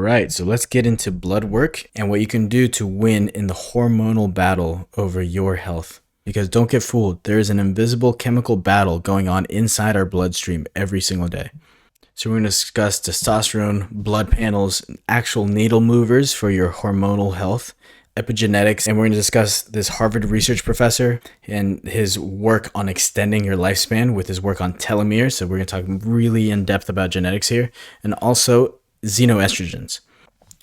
right, so let's get into blood work and what you can do to win in the hormonal battle over your health. Because don't get fooled, there is an invisible chemical battle going on inside our bloodstream every single day. So we're going to discuss testosterone, blood panels, actual needle movers for your hormonal health, epigenetics, and we're going to discuss this Harvard research professor and his work on extending your lifespan with his work on telomeres. So we're going to talk really in depth about genetics here, and also xenoestrogens.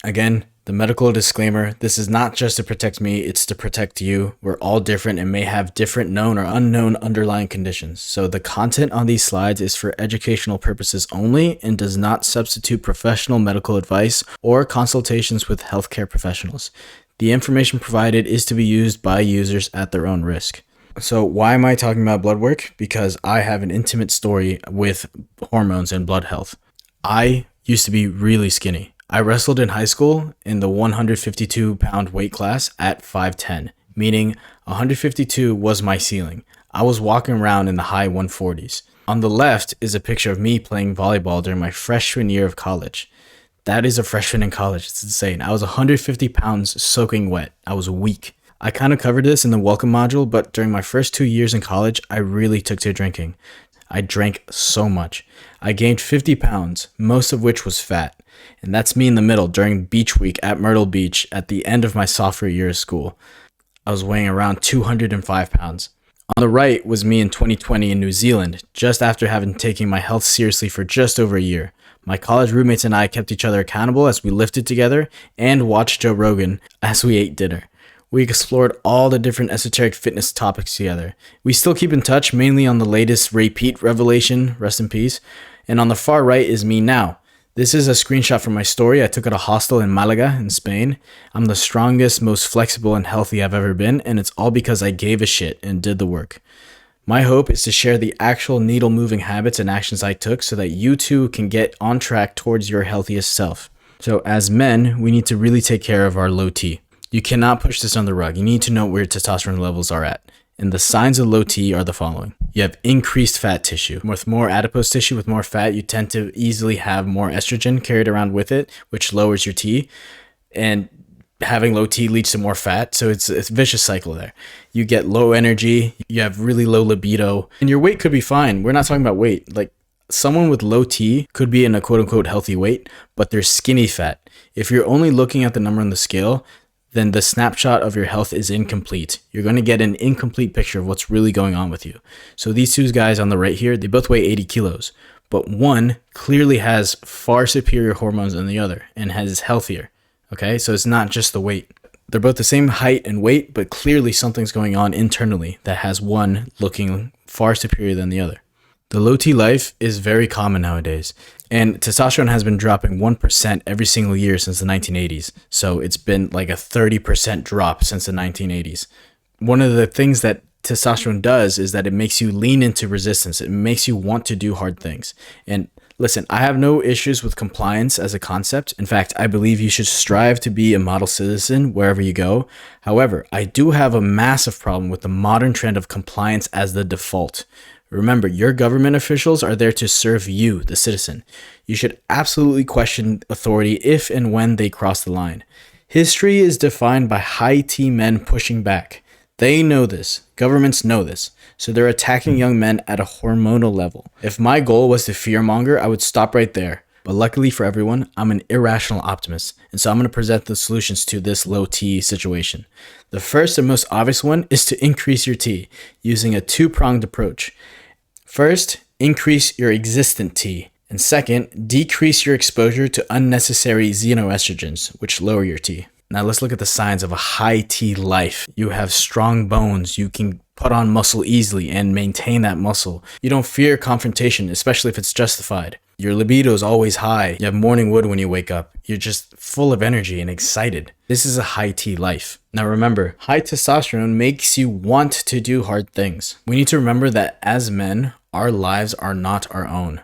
Again, the medical disclaimer, this is not just to protect me, it's to protect you. We're all different and may have different known or unknown underlying conditions. So the content on these slides is for educational purposes only and does not substitute professional medical advice or consultations with healthcare professionals. The information provided is to be used by users at their own risk. So why am I talking about blood work? Because I have an intimate story with hormones and blood health. I used to be really skinny. I wrestled in high school in the 152-pound weight class at 5'10", meaning 152 was my ceiling. I was walking around in the high 140s. On the left is a picture of me playing volleyball during my freshman year of college. That is a freshman in college. It's insane. I was 150 pounds soaking wet. I was weak. I kind of covered this in the welcome module, but during my first 2 years in college, I really took to drinking. I drank so much. I gained 50 pounds, most of which was fat. And that's me in the middle during beach week at Myrtle Beach at the end of my sophomore year of school. I was weighing around 205 pounds. On the right was me in 2020 in New Zealand, just after having taken my health seriously for just over a year. My college roommates and I kept each other accountable as we lifted together and watched Joe Rogan as we ate dinner. We explored all the different esoteric fitness topics together. We still keep in touch, mainly on the latest Ray Peat revelation, rest in peace. And on the far right is me now. This is a screenshot from my story I took at a hostel in Malaga in Spain. I'm the strongest, most flexible and healthy I've ever been, and it's all because I gave a shit and did the work. My hope is to share the actual needle-moving habits and actions I took so that you too can get on track towards your healthiest self. So as men, we need to really take care of our low T. You cannot push this on the rug. You need to know where your testosterone levels are at. And the signs of low T are the following. You have increased fat tissue. With more adipose tissue, with more fat, you tend to easily have more estrogen carried around with it, which lowers your T. And having low T leads to more fat. So it's a vicious cycle there. You get low energy. You have really low libido. And your weight could be fine. We're not talking about weight. Like someone with low T could be in a quote unquote healthy weight, but they're skinny fat. If you're only looking at the number on the scale, then the snapshot of your health is incomplete. You're going to get an incomplete picture of what's really going on with you. So these two guys on the right here, they both weigh 80 kilos, but one clearly has far superior hormones than the other and is healthier. Okay, so it's not just the weight. They're both the same height and weight, but clearly something's going on internally that has one looking far superior than the other. The low T life is very common nowadays, and testosterone has been dropping 1% every single year since the 1980s. So it's been like a 30% drop since the 1980s. One of the things that testosterone does is that it makes you lean into resistance. It makes you want to do hard things. And listen, I have no issues with compliance as a concept. In fact, I believe you should strive to be a model citizen wherever you go. However, I do have a massive problem with the modern trend of compliance as the default. Remember, your government officials are there to serve you, the citizen. You should absolutely question authority if and when they cross the line. History is defined by high T men pushing back. They know this. Governments know this. So they're attacking young men at a hormonal level. If my goal was to fearmonger, I would stop right there. But luckily for everyone, I'm an irrational optimist, and so I'm going to present the solutions to this low T situation. The first and most obvious one is to increase your T using a two-pronged approach. First, increase your existent T. And second, decrease your exposure to unnecessary xenoestrogens, which lower your T. Now let's look at the signs of a high T life. You have strong bones. You can put on muscle easily and maintain that muscle. You don't fear confrontation, especially if it's justified. Your libido is always high. You have morning wood when you wake up. You're just full of energy and excited. This is a high T life. Now remember, high testosterone makes you want to do hard things. We need to remember that as men, our lives are not our own.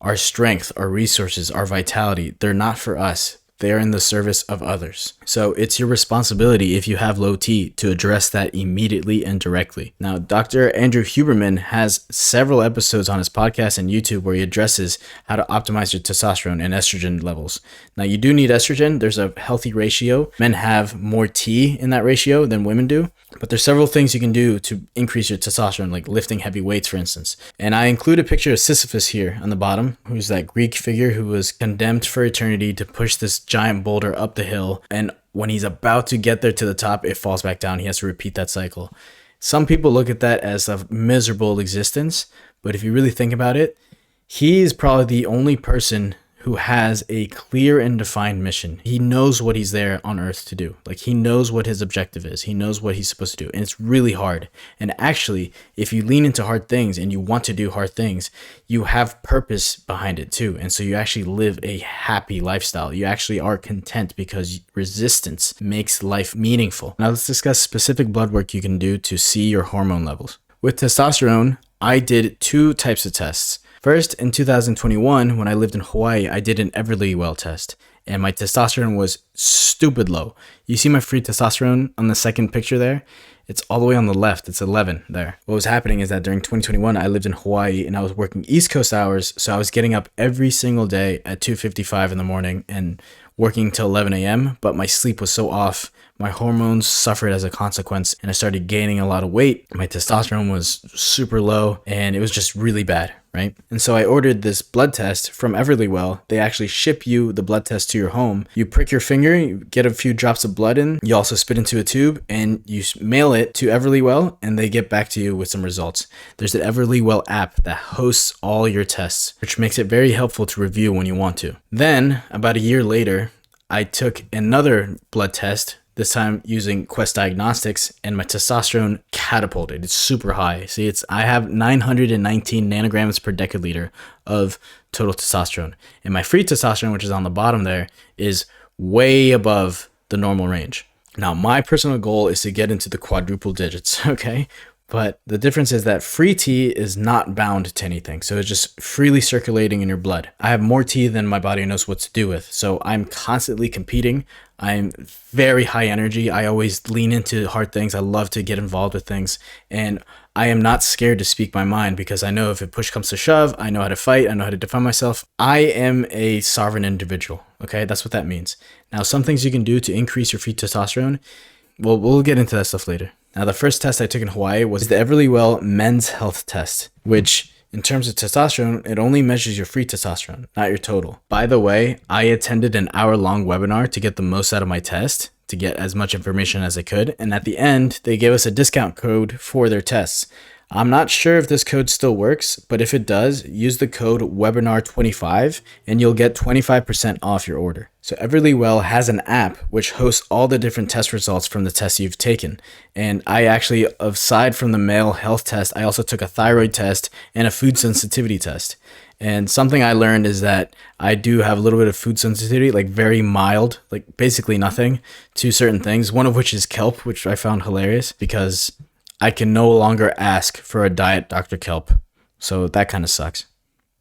Our strength, our resources, our vitality, they're not for us. they're in the service of others. So it's your responsibility, if you have low T, to address that immediately and directly. Now, Dr. Andrew Huberman has several episodes on his podcast and YouTube where he addresses how to optimize your testosterone and estrogen levels. Now, you do need estrogen. There's a healthy ratio. Men have more T in that ratio than women do. But there's several things you can do to increase your testosterone, like lifting heavy weights, for instance. And I include a picture of Sisyphus here on the bottom, who's that Greek figure who was condemned for eternity to push this giant boulder up the hill. And when he's about to get there to the top, it falls back down. He has to repeat that cycle. Some people look at that as a miserable existence. But if you really think about it, he is probably the only person who has a clear and defined mission. He knows what he's there on earth to do. Like, he knows what his objective is. He knows what he's supposed to do. And it's really hard. And actually, if you lean into hard things and you want to do hard things, you have purpose behind it too. And so you actually live a happy lifestyle. You actually are content because resistance makes life meaningful. Now let's discuss specific blood work you can do to see your hormone levels. With testosterone, I did 2 types of tests. First, in 2021, when I lived in Hawaii, I did an Everlywell test, and my testosterone was stupid low. You see my free testosterone on the second picture there? It's all the way on the left. It's 11 there. What was happening is that during 2021, I lived in Hawaii and I was working East Coast hours. So I was getting up every single day at 2:55 in the morning and working till 11 a.m. But my sleep was so off. My hormones suffered as a consequence and I started gaining a lot of weight. My testosterone was super low and it was just really bad, right? And so I ordered this blood test from Everlywell. They actually ship you the blood test to your home. You prick your finger, you get a few drops of blood in, you also spit into a tube and you mail it to Everlywell and they get back to you with some results. There's an Everlywell app that hosts all your tests, which makes it very helpful to review when you want to. Then, about a year later, I took another blood test, this time using Quest Diagnostics, and my testosterone catapulted. It's super high. See, I have 919 nanograms per deciliter of total testosterone. And my free testosterone, which is on the bottom there, is way above the normal range. Now, my personal goal is to get into the quadruple digits, okay? But the difference is that free T is not bound to anything. So it's just freely circulating in your blood. I have more T than my body knows what to do with. So I'm constantly competing. I'm very high energy. I always lean into hard things. I love to get involved with things. And I am not scared to speak my mind because I know if it push comes to shove, I know how to fight. I know how to defend myself. I am a sovereign individual. Okay, that's what that means. Now, some things you can do to increase your free testosterone, well, we'll get into that stuff later. Now, the first test I took in Hawaii was the Everlywell Men's Health Test, which in terms of testosterone, it only measures your free testosterone, not your total. By the way, I attended an hour-long webinar to get the most out of my test, to get as much information as I could. And at the end, they gave us a discount code for their tests. I'm not sure if this code still works, but if it does, use the code webinar25 and you'll get 25% off your order. So Everlywell has an app which hosts all the different test results from the tests you've taken. And I actually, aside from the male health test, I also took a thyroid test and a food sensitivity test. And something I learned is that I do have a little bit of food sensitivity, like very mild, like basically nothing to certain things. One of which is kelp, which I found hilarious because I can no longer ask for a diet Dr. Kelp. So that kind of sucks.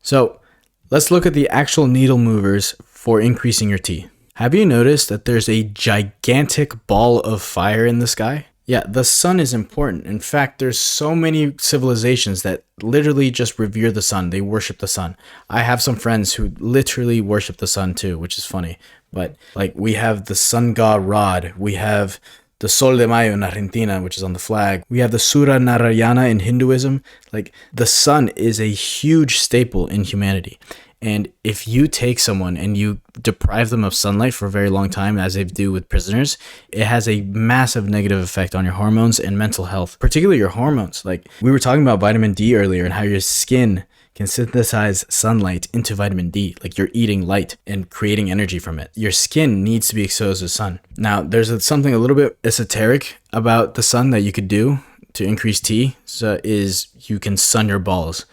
So let's look at the actual needle movers for increasing your T. Have you noticed that there's a gigantic ball of fire in the sky? Yeah, the sun is important. In fact, there's so many civilizations that literally just revere the sun. They worship the sun. I have some friends who literally worship the sun too, which is funny. But like, we have the sun god Rod. We have the Sol de Mayo in Argentina, which is on the flag. We have the Surya Narayana in Hinduism. Like, the sun is a huge staple in humanity. And if you take someone and you deprive them of sunlight for a very long time, as they do with prisoners, it has a massive negative effect on your hormones and mental health, particularly your hormones. Like, we were talking about vitamin D earlier and how your skin can synthesize sunlight into vitamin D, like you're eating light and creating energy from it. Your skin needs to be exposed to the sun. Now, there's something a little bit esoteric about the sun that you could do to increase T, so is you can sun your balls.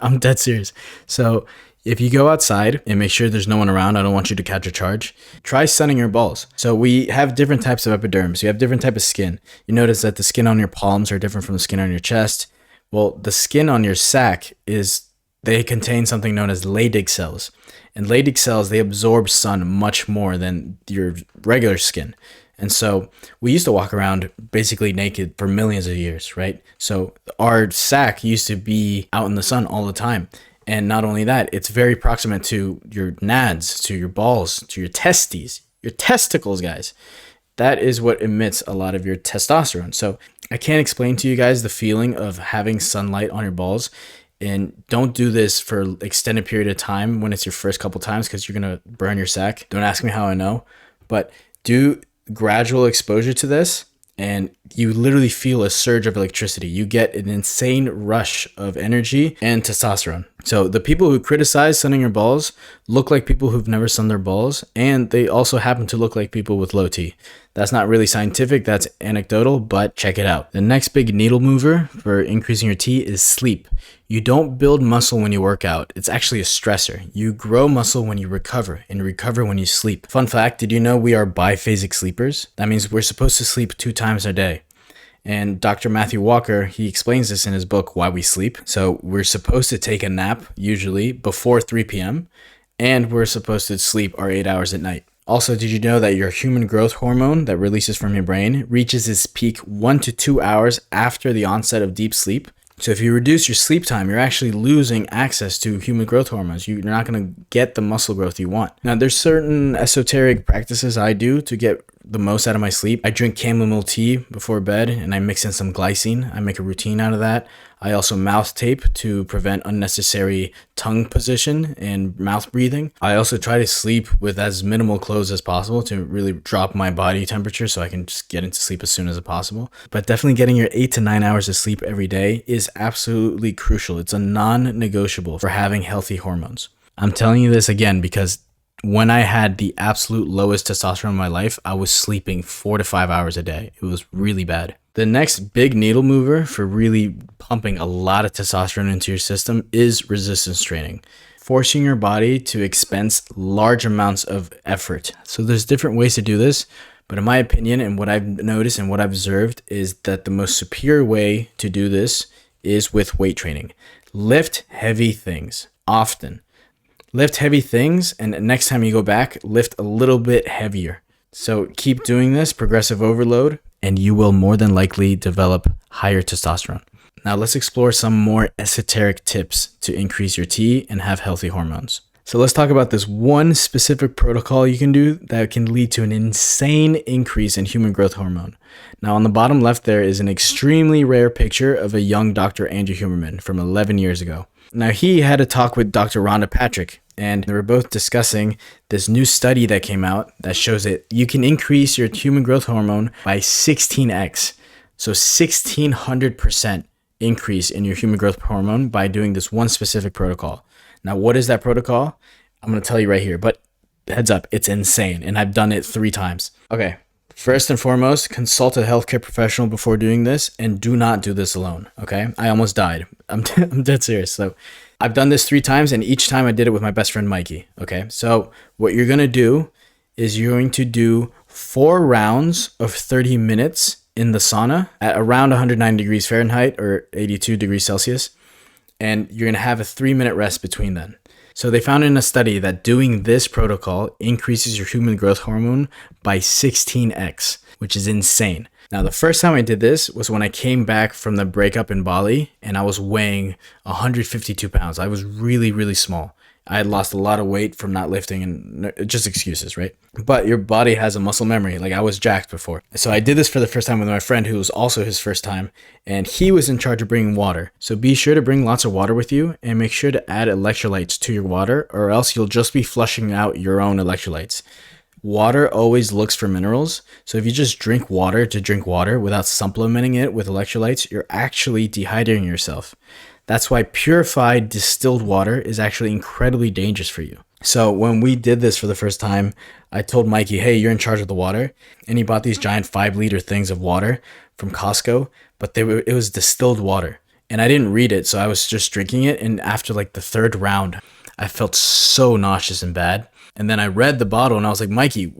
I'm dead serious. So if you go outside and make sure there's no one around, I don't want you to catch a charge, try sunning your balls. So we have different types of epidermis. You have different type of skin. You notice that the skin on your palms are different from the skin on your chest. Well, the skin on your sack is they contain something known as Leydig cells. And Leydig cells, they absorb sun much more than your regular skin. And so we used to walk around basically naked for millions of years, right? So our sac used to be out in the sun all the time. And not only that, it's very proximate to your nads, to your balls, to your testes, your testicles, guys. That is what emits a lot of your testosterone. So I can't explain to you guys the feeling of having sunlight on your balls. And don't do this for extended period of time when it's your first couple times, because you're going to burn your sac. Don't ask me how I know, but do gradual exposure to this, and you literally feel a surge of electricity. You get an insane rush of energy and testosterone. So the people who criticize sunning your balls look like people who've never sunned their balls, and they also happen to look like people with low T. That's not really scientific, that's anecdotal, but check it out. The next big needle mover for increasing your T is sleep. You don't build muscle when you work out. It's actually a stressor. You grow muscle when you recover, and recover when you sleep. Fun fact, did you know we are biphasic sleepers? That means we're supposed to sleep 2 times a day. And Dr. Matthew Walker, he explains this in his book, Why We Sleep. So we're supposed to take a nap, usually before 3 p.m., and we're supposed to sleep our 8 hours at night. Also, did you know that your human growth hormone that releases from your brain reaches its peak 1 to 2 hours after the onset of deep sleep? So if you reduce your sleep time, you're actually losing access to human growth hormones. You're not going to get the muscle growth you want. Now, there's certain esoteric practices I do to get the most out of my sleep. I drink chamomile tea before bed, and I mix in some glycine. I make a routine out of that. I also mouth tape to prevent unnecessary tongue position and mouth breathing. I also try to sleep with as minimal clothes as possible to really drop my body temperature so I can just get into sleep as soon as possible. But definitely getting your 8 to 9 hours of sleep every day is absolutely crucial. It's a non-negotiable for having healthy hormones. I'm telling you this again because when I had the absolute lowest testosterone in my life, I was sleeping 4 to 5 hours a day. It was really bad. The next big needle mover for really pumping a lot of testosterone into your system is resistance training, forcing your body to expense large amounts of effort. So there's different ways to do this, but in my opinion, and what I've noticed and what I've observed is that the most superior way to do this is with weight training. Lift heavy things often. Lift heavy things, and next time you go back, lift a little bit heavier. So keep doing this, progressive overload, and you will more than likely develop higher testosterone. Now let's explore some more esoteric tips to increase your T and have healthy hormones. So let's talk about this one specific protocol you can do that can lead to an insane increase in human growth hormone. Now on the bottom left there is an extremely rare picture of a young Dr. Andrew Huberman from 11 years ago. Now he had a talk with Dr. Rhonda Patrick, and they were both discussing this new study that came out that shows that you can increase your human growth hormone by 16x. So 1600% increase in your human growth hormone by doing this one specific protocol. Now, what is that protocol? I'm going to tell you right here, but heads up, it's insane, and I've done it 3 times. Okay, first and foremost, consult a healthcare professional before doing this, and do not do this alone, okay? I almost died. I'm dead serious. So I've done this 3 times, and each time I did it with my best friend, Mikey, okay? So what you're going to do is you're going to do 4 rounds of 30 minutes in the sauna at around 109 degrees Fahrenheit or 82 degrees Celsius. And you're going to have a 3-minute rest between them. So they found in a study that doing this protocol increases your human growth hormone by 16x, which is insane. Now, the first time I did this was when I came back from the breakup in Bali, and I was weighing 152 pounds. I was really, really small. I had lost a lot of weight from not lifting and just excuses, right? But your body has a muscle memory. Like I was jacked before. So I did this for the first time with my friend who was also his first time, and he was in charge of bringing water. So be sure to bring lots of water with you and make sure to add electrolytes to your water, or else you'll just be flushing out your own electrolytes. Water always looks for minerals. So if you just drink water to drink water without supplementing it with electrolytes, you're actually dehydrating yourself. That's why purified distilled water is actually incredibly dangerous for you. So when we did this for the first time, I told Mikey, hey, you're in charge of the water. And he bought these giant 5-liter things of water from Costco, but it was distilled water. And I didn't read it, so I was just drinking it. And after like the 3rd round, I felt so nauseous and bad. And then I read the bottle and I was like, Mikey,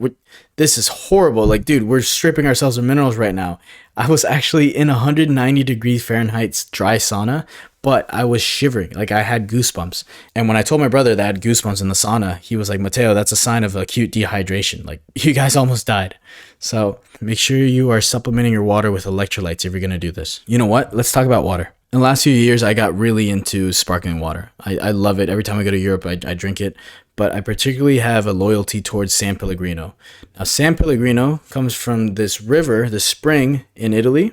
this is horrible. Like, dude, we're stripping ourselves of minerals right now. I was actually in 190 degrees Fahrenheit dry sauna but I was shivering. Like I had goosebumps. And when I told my brother that I had goosebumps in the sauna, he was like, Mateo, that's a sign of acute dehydration. Like you guys almost died. So make sure you are supplementing your water with electrolytes if you're going to do this. You know what? Let's talk about water. In the last few years, I got really into sparkling water. I love it. Every time I go to Europe, I drink it. But I particularly have a loyalty towards San Pellegrino. Now, San Pellegrino comes from this river, this spring in Italy,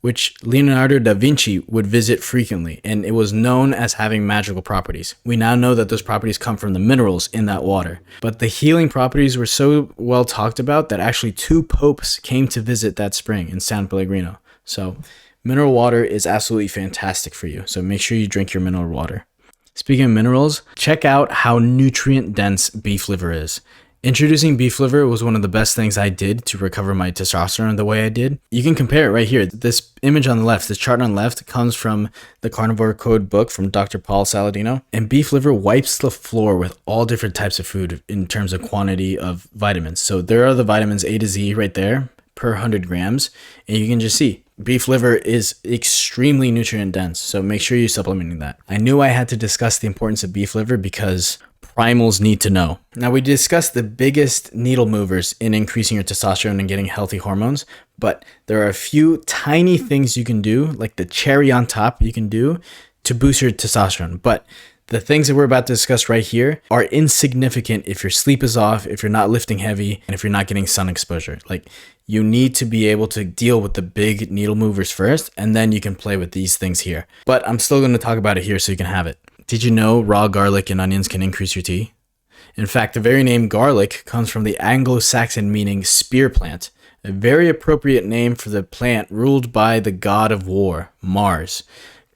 which Leonardo da Vinci would visit frequently, and it was known as having magical properties. We now know that those properties come from the minerals in that water. But the healing properties were so well talked about that actually 2 popes came to visit that spring in San Pellegrino. So mineral water is absolutely fantastic for you. So make sure you drink your mineral water. Speaking of minerals, check out how nutrient dense beef liver is. Introducing beef liver was one of the best things I did to recover my testosterone the way I did. You can compare it right here. This image on the left, this chart on the left comes from the Carnivore Code book from Dr. Paul Saladino. And beef liver wipes the floor with all different types of food in terms of quantity of vitamins. So there are the vitamins A to Z right there per 100 grams. And you can just see beef liver is extremely nutrient dense. So make sure you're supplementing that. I knew I had to discuss the importance of beef liver because primals need to know. Now, we discussed the biggest needle movers in increasing your testosterone and getting healthy hormones, but there are a few tiny things you can do, like the cherry on top you can do to boost your testosterone. But the things that we're about to discuss right here are insignificant if your sleep is off, if you're not lifting heavy, and if you're not getting sun exposure. Like, you need to be able to deal with the big needle movers first, and then you can play with these things here. But I'm still going to talk about it here so you can have it. Did you know raw garlic and onions can increase your T? In fact, the very name garlic comes from the Anglo-Saxon meaning spear plant, a very appropriate name for the plant ruled by the god of war, Mars.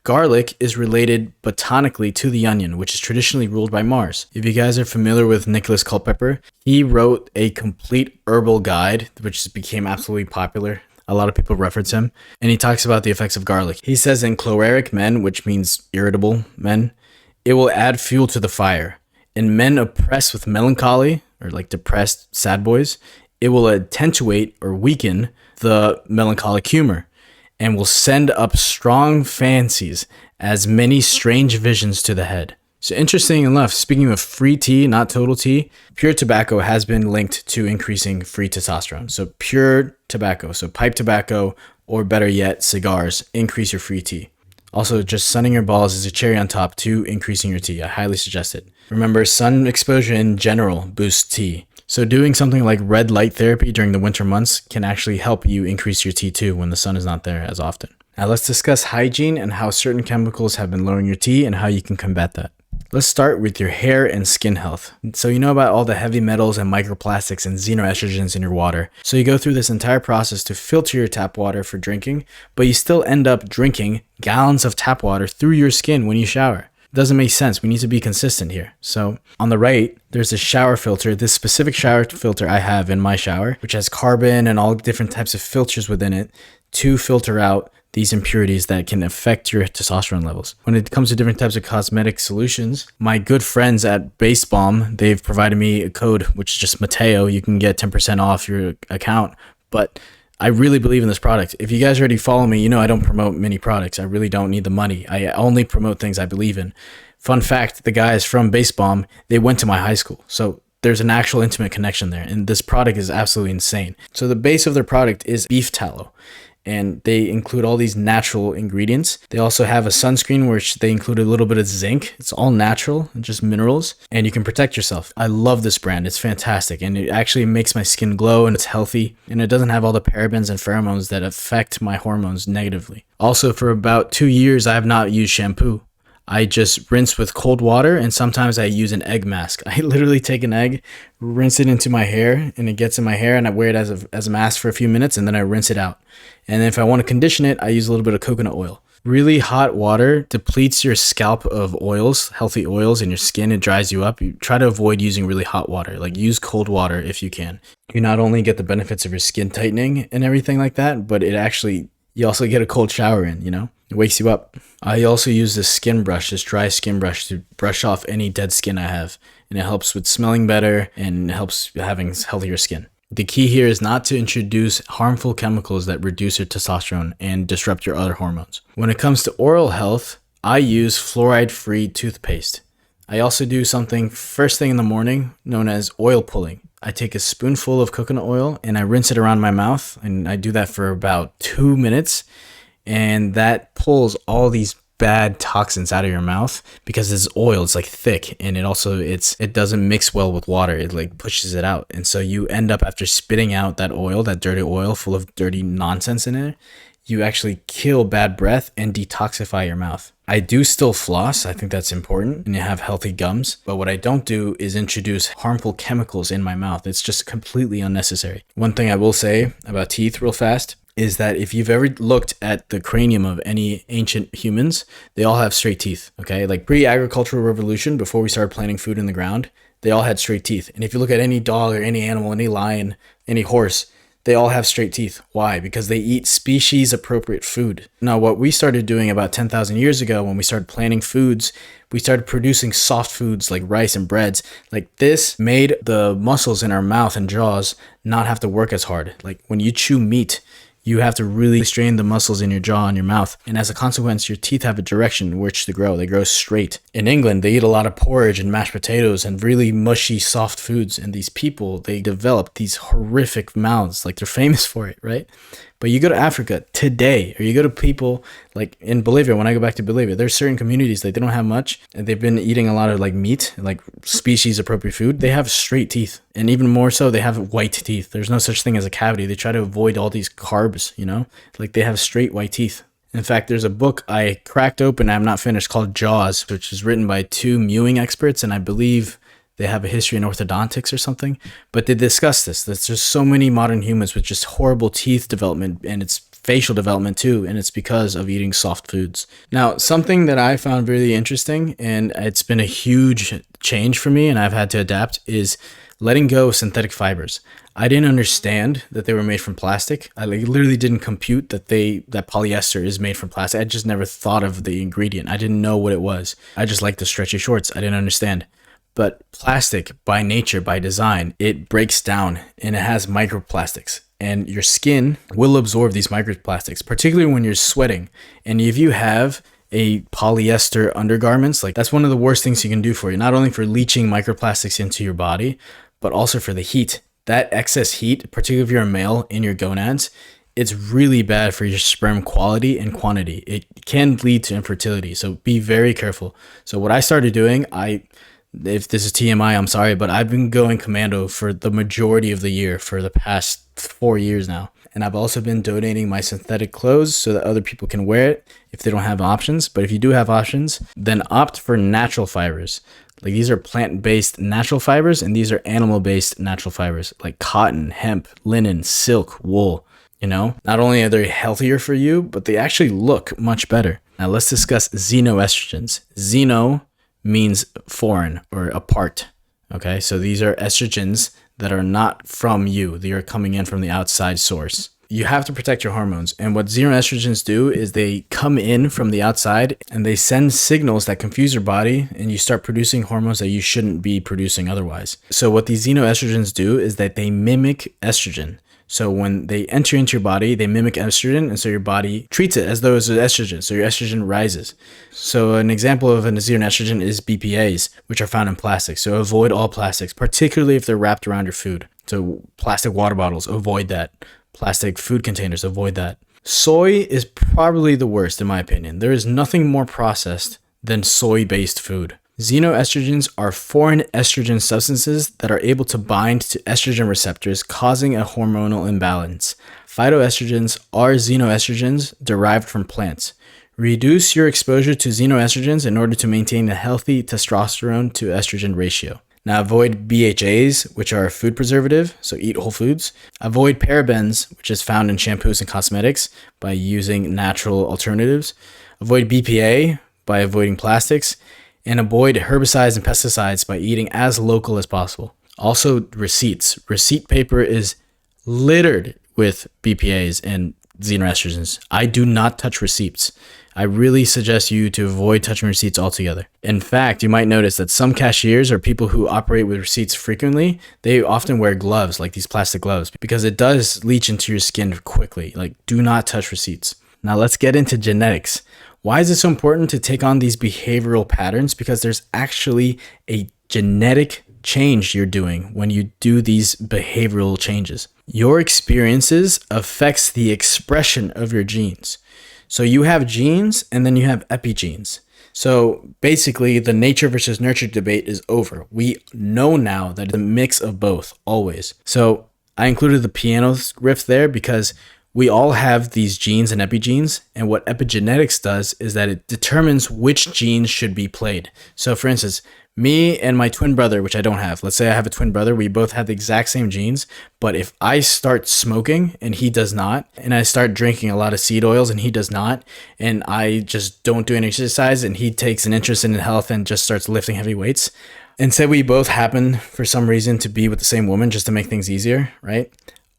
Garlic is related botanically to the onion, which is traditionally ruled by Mars. If you guys are familiar with Nicholas Culpeper, he wrote a complete herbal guide, which became absolutely popular. A lot of people reference him, and he talks about the effects of garlic. He says in choleric men, which means irritable men, it will add fuel to the fire. In men oppressed with melancholy, or like depressed sad boys, it will attenuate or weaken the melancholic humor, and will send up strong fancies as many strange visions to the head. So interesting enough, speaking of free T, not total T, pure tobacco has been linked to increasing free testosterone. So pure tobacco, so pipe tobacco, or better yet, cigars, increase your free T. Also, just sunning your balls is a cherry on top to increasing your T. I highly suggest it. Remember, sun exposure in general boosts T. So doing something like red light therapy during the winter months can actually help you increase your T2 when the sun is not there as often. Now let's discuss hygiene and how certain chemicals have been lowering your T and how you can combat that. Let's start with your hair and skin health. So you know about all the heavy metals and microplastics and xenoestrogens in your water. So you go through this entire process to filter your tap water for drinking, but you still end up drinking gallons of tap water through your skin when you shower. It doesn't make sense. We need to be consistent here. So on the right, there's a shower filter. This specific shower filter I have in my shower, which has carbon and all different types of filters within it to filter out these impurities that can affect your testosterone levels. When it comes to different types of cosmetic solutions, my good friends at Base Balm, they've provided me a code, which is just Mateo. You can get 10% off your account. But I really believe in this product. If you guys already follow me, you know I don't promote many products. I really don't need the money. I only promote things I believe in. Fun fact, the guys from Base Balm, they went to my high school. So there's an actual intimate connection there. And this product is absolutely insane. So the base of their product is beef tallow. And they include all these natural ingredients. They also have a sunscreen which they include a little bit of zinc. It's all natural and just minerals, and you can protect yourself. I love this brand. It's fantastic, and it actually makes my skin glow, and it's healthy, and it doesn't have all the parabens and pheromones that affect my hormones negatively. Also, for about 2 years, I have not used shampoo. I just rinse with cold water, and sometimes I use an egg mask. I literally take an egg, rinse it into my hair, and it gets in my hair, and I wear it as a mask for a few minutes, and then I rinse it out. And if I want to condition it, I use a little bit of coconut oil. Really hot water depletes your scalp of oils, healthy oils, in your skin. It dries you up. You try to avoid using really hot water. Like, use cold water if you can. You not only get the benefits of your skin tightening and everything like that, but you also get a cold shower in, you know? It wakes you up. I also use this skin brush, this dry skin brush, to brush off any dead skin I have. And it helps with smelling better and helps having healthier skin. The key here is not to introduce harmful chemicals that reduce your testosterone and disrupt your other hormones. When it comes to oral health, I use fluoride-free toothpaste. I also do something first thing in the morning known as oil pulling. I take a spoonful of coconut oil and I rinse it around my mouth, and I do that for about 2 minutes, and that pulls all these bad toxins out of your mouth because it's oil. It's like thick, and it doesn't mix well with water. It like pushes it out, and so you end up, after spitting out that oil, that dirty oil full of dirty nonsense in it, you actually kill bad breath and detoxify your mouth. I do still floss. I think that's important, and you have healthy gums. But what I don't do is introduce harmful chemicals in my mouth. It's just completely unnecessary. One thing I will say about teeth real fast is that if you've ever looked at the cranium of any ancient humans, they all have straight teeth, okay? Like pre-agricultural revolution, before we started planting food in the ground, they all had straight teeth. And if you look at any dog or any animal, any lion, any horse, they all have straight teeth. Why? Because they eat species appropriate food. Now, what we started doing about 10,000 years ago, when we started planting foods, we started producing soft foods like rice and breads. Like, this made the muscles in our mouth and jaws not have to work as hard. Like, when you chew meat, you have to really strain the muscles in your jaw and your mouth. And as a consequence, your teeth have a direction in which to grow. They grow straight. In England, they eat a lot of porridge and mashed potatoes and really mushy, soft foods. And these people, they develop these horrific mouths. Like, they're famous for it, right? But you go to Africa today, or you go to people like in Bolivia, when I go back to Bolivia, there's certain communities that they don't have much, and they've been eating a lot of like meat, like species appropriate food. They have straight teeth. And even more so, they have white teeth. There's no such thing as a cavity. They try to avoid all these carbs, you know? Like, they have straight white teeth. In fact, there's a book I cracked open, I'm not finished, called Jaws, which is written by 2 mewing experts, and I believe they have a history in orthodontics or something, but they discuss this. There's just so many modern humans with just horrible teeth development, and it's facial development too, and it's because of eating soft foods. Now, something that I found really interesting, and it's been a huge change for me, and I've had to adapt, is letting go of synthetic fibers. I didn't understand that they were made from plastic. I literally didn't compute that polyester is made from plastic. I just never thought of the ingredient. I didn't know what it was. I just liked the stretchy shorts. I didn't understand. But plastic, by nature, by design, it breaks down and it has microplastics. And your skin will absorb these microplastics, particularly when you're sweating. And if you have a polyester undergarments, like, that's one of the worst things you can do for you, not only for leaching microplastics into your body, but also for the heat. That excess heat, particularly if you're a male in your gonads, it's really bad for your sperm quality and quantity. It can lead to infertility. So be very careful. So what I started doing, if this is TMI, I'm sorry, but I've been going commando for the majority of the year for the past 4 years now. And I've also been donating my synthetic clothes so that other people can wear it if they don't have options. But if you do have options, then opt for natural fibers. Like, these are plant-based natural fibers, and these are animal-based natural fibers, like cotton, hemp, linen, silk, wool. You know, not only are they healthier for you, but they actually look much better. Now let's discuss xenoestrogens. Xeno means foreign or apart. Okay, so these are estrogens that are not from you. They are coming in from the outside source. You have to protect your hormones. And what xenoestrogens do is they come in from the outside and they send signals that confuse your body, and you start producing hormones that you shouldn't be producing otherwise. So what these xenoestrogens do is that they mimic estrogen. So when they enter into your body, they mimic estrogen, and so your body treats it as though it's estrogen, so your estrogen rises. So an example of a xenoestrogen is BPAs, which are found in plastics. So avoid all plastics, particularly if they're wrapped around your food. So plastic water bottles, avoid that. Plastic food containers, avoid that. Soy is probably the worst, in my opinion. There is nothing more processed than soy-based food. Xenoestrogens are foreign estrogen substances that are able to bind to estrogen receptors, causing a hormonal imbalance. Phytoestrogens are xenoestrogens derived from plants. Reduce your exposure to xenoestrogens in order to maintain a healthy testosterone to estrogen ratio. Now, avoid BHAs, which are a food preservative, so eat whole foods. Avoid parabens, which is found in shampoos and cosmetics, by using natural alternatives. Avoid BPA by avoiding plastics. And avoid herbicides and pesticides by eating as local as possible. Also, receipts. Receipt paper is littered with BPAs and xenoestrogens. I do not touch receipts. I really suggest you to avoid touching receipts altogether. In fact, you might notice that some cashiers or people who operate with receipts frequently, they often wear gloves, like these plastic gloves, because it does leach into your skin quickly. Like, do not touch receipts. Now let's get into genetics. Why is it so important to take on these behavioral patterns? Because there's actually a genetic change you're doing when you do these behavioral changes. Your experiences affects the expression of your genes. So you have genes and then you have epigenes. So basically the nature versus nurture debate is over. We know now that it's a mix of both always. So I included the piano riff there because we all have these genes and epigenes, and what epigenetics does is that it determines which genes should be played. So for instance, me and my twin brother, which I don't have, let's say I have a twin brother, we both have the exact same genes, but if I start smoking and he does not, and I start drinking a lot of seed oils and he does not, and I just don't do any exercise and he takes an interest in health and just starts lifting heavy weights, and say we both happen for some reason to be with the same woman just to make things easier, right?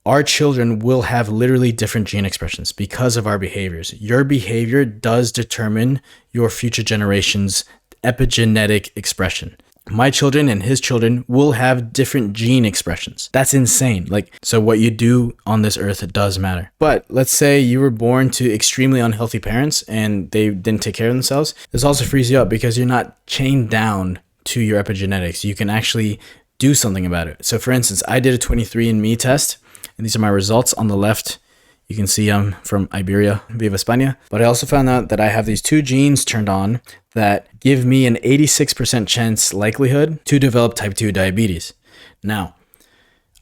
Our children will have literally different gene expressions because of our behaviors. Your behavior does determine your future generation's epigenetic expression. My children and his children will have different gene expressions. That's insane. So what you do on this earth, it does matter. But let's say you were born to extremely unhealthy parents and they didn't take care of themselves. This also frees you up because you're not chained down to your epigenetics. You can actually do something about it. So for instance, I did a 23andMe test. And these are my results. On the left, you can see I'm from Iberia, Viva España. But I also found out that I have these two genes turned on that give me an 86% chance likelihood to develop type 2 diabetes. Now,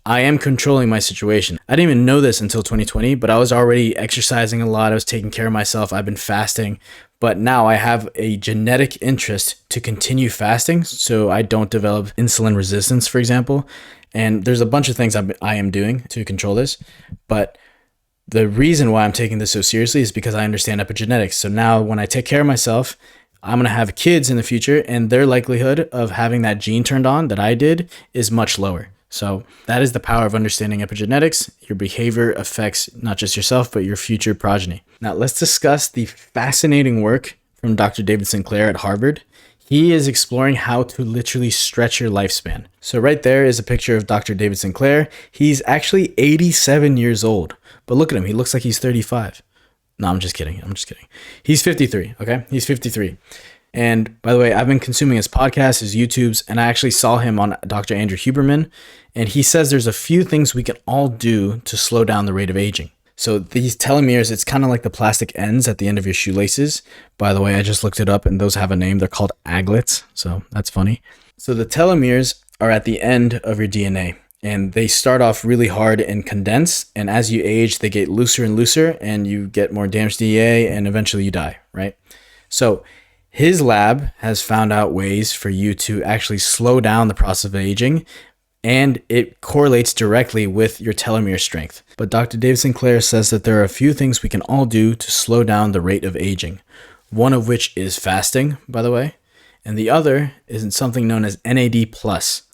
I am controlling my situation. I didn't even know this until 2020, but I was already exercising a lot. I was taking care of myself. I've been fasting. But now I have a genetic interest to continue fasting so I don't develop insulin resistance, for example. And there's a bunch of things I am doing to control this. But the reason why I'm taking this so seriously is because I understand epigenetics. So now when I take care of myself, I'm going to have kids in the future, and their likelihood of having that gene turned on that I did is much lower. So that is the power of understanding epigenetics. Your behavior affects not just yourself, but your future progeny. Now let's discuss the fascinating work from Dr. David Sinclair at Harvard. He is exploring how to literally stretch your lifespan. So right there is a picture of Dr. David Sinclair. He's actually 87 years old, but look at him. He looks like he's 35. No, I'm just kidding. He's 53, okay? He's 53. And by the way, I've been consuming his podcasts, his YouTubes, and I actually saw him on Dr. Andrew Huberman. And he says there's a few things we can all do to slow down the rate of aging. So these telomeres, it's kind of like the plastic ends at the end of your shoelaces. By the way, I just looked it up and those have a name. They're called aglets. So that's funny. So the telomeres are at the end of your DNA and they start off really hard and condense. And as you age, they get looser and looser and you get more damaged DNA and eventually you die, right? So his lab has found out ways for you to actually slow down the process of aging, and it correlates directly with your telomere strength. But Dr. David Sinclair says that there are a few things we can all do to slow down the rate of aging, one of which is fasting, by the way, and the other is something known as NAD+,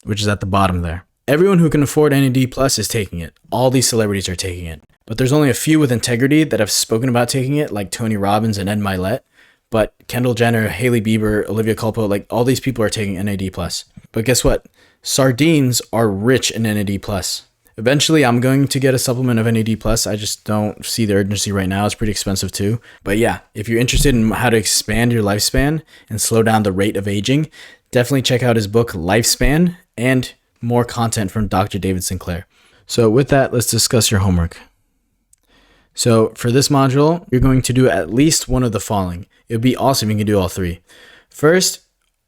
which is at the bottom there. Everyone who can afford NAD+ is taking it. All these celebrities are taking it. But there's only a few with integrity that have spoken about taking it, like Tony Robbins and Ed Milet. But Kendall Jenner, Hailey Bieber, Olivia Culpo, all these people are taking NAD+. But guess what? Sardines are rich in NAD+. Eventually, I'm going to get a supplement of NAD+. I just don't see the urgency right now. It's pretty expensive too. But yeah, if you're interested in how to expand your lifespan and slow down the rate of aging, definitely check out his book, Lifespan, and more content from Dr. David Sinclair. So with that, let's discuss your homework. So for this module, you're going to do at least one of the following. It would be awesome if you can do all three. First,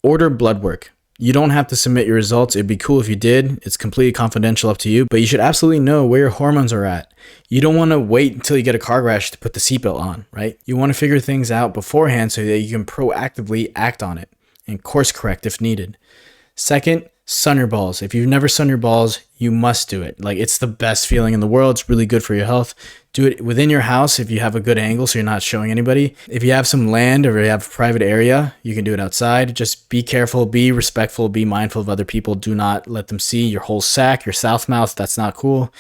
order blood work. You don't have to submit your results. It'd be cool if you did. It's completely confidential, up to you, but you should absolutely know where your hormones are at. You don't want to wait until you get a car crash to put the seatbelt on, right? You want to figure things out beforehand so that you can proactively act on it and course correct if needed. Second, sun your balls. If you've never sun your balls, you must do it. It's the best feeling in the world. It's really good for your health. Do it within your house if you have a good angle so you're not showing anybody. If you have some land or you have a private area, you can do it outside. Just be careful, be respectful, be mindful of other people. Do not let them see your whole sack, your south mouth. That's not cool.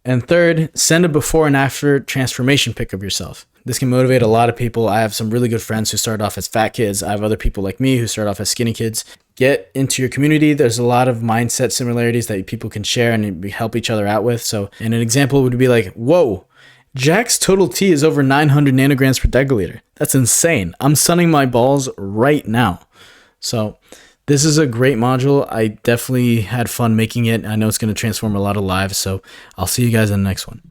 And third, send a before and after transformation pic of yourself. This can motivate a lot of people. I have some really good friends who started off as fat kids. I have other people like me who start off as skinny kids. Get into your community. There's a lot of mindset similarities that people can share and help each other out with. So, and an example would be like, whoa, Jack's total T is over 900 nanograms per deciliter. That's insane. I'm sunning my balls right now. So this is a great module. I definitely had fun making it. I know it's going to transform a lot of lives. So I'll see you guys in the next one.